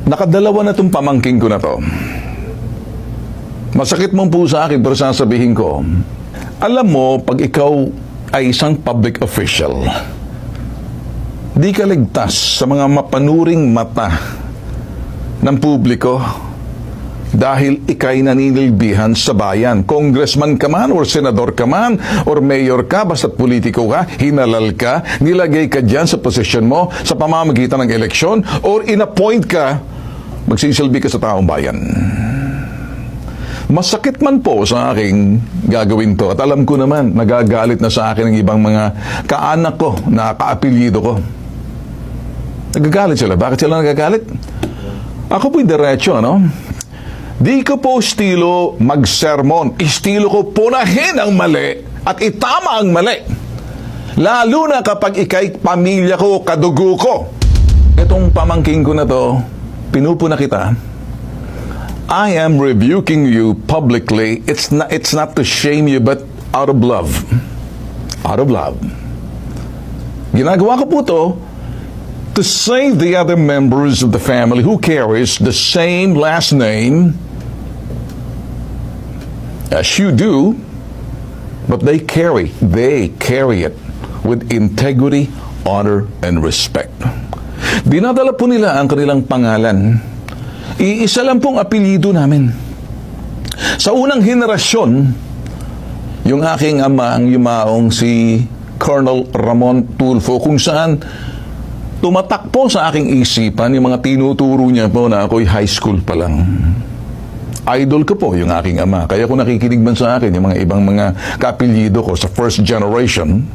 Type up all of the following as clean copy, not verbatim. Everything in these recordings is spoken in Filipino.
Nakadalawa na itong pamangking ko na to. Masakit mong po sa akin, pero sasabihin ko, alam mo, pag ikaw ay isang public official, di ka ligtas sa mga mapanuring mata ng publiko dahil ikay naninilbihan sa bayan. Congressman ka man, or senador ka man, or mayor ka, basta't politiko ka, hinalal ka, nilagay ka dyan sa posisyon mo sa pamamagitan ng eleksyon, or inappoint ka, magsisilbi ka sa taong bayan. Masakit man po sa aking gagawin to, at alam ko naman, nagagalit na sa akin ng ibang mga kaanak ko na kaapelyido ko. Nagagalit sila. Bakit sila nagagalit? Ako po'y diretso, ano? Di ko po estilo mag-sermon. Estilo ko punahin ang mali at itama ang mali. Lalo na kapag ikay pamilya ko, kadugo ko. Itong pamangking ko na to, pinupuna kita. I am rebuking you publicly. It's not to shame you, but out of love. Out of love. Ginagawa ko po to to save the other members of the family who carries the same last name as you do, but they carry it with integrity, honor, and respect. Dinadala po nila ang kanilang pangalan. Iisa lang pong apelyido namin. Sa unang henerasyon, yung aking ama, ang yumaong si Colonel Ramon Tulfo, kung saan tumatak po sa aking isipan yung mga tinuturo niya po na ako'y high school pa lang. Idol ko po yung aking ama. Kaya kung nakikinig man sa akin yung mga ibang mga kaapelyido ko sa first generation,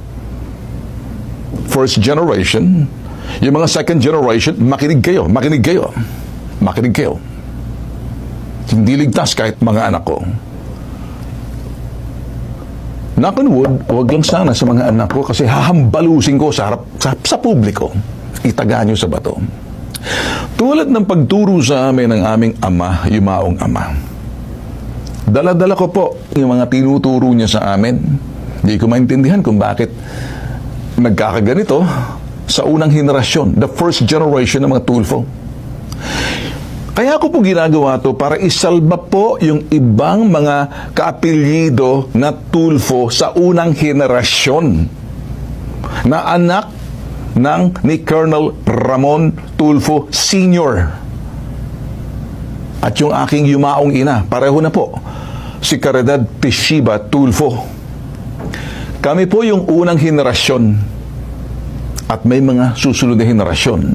yung mga second generation, makinig kayo. Hindi ligtas kahit mga anak ko. Knock on wood, huwag lang sana sa mga anak ko kasi hahambalusin ko sa harap sa publiko. Itaga nyo sa bato. Tulad ng pagturo sa amin ng aming ama, yumaong ama. Dala-dala ko po yung mga tinuturo niya sa amin. Hindi ko maintindihan kung bakit nagkakaganito sa unang henerasyon, the first generation ng mga Tulfo. Kaya ko po ginagawa to para isalba po yung ibang mga kaapelyido na Tulfo sa unang henerasyon na anak ni Colonel Ramon Tulfo Sr. At yung aking yumaong ina, pareho na po, si Caridad Pishiba Tulfo. Kami po yung unang henerasyon at may mga susunod na henerasyon.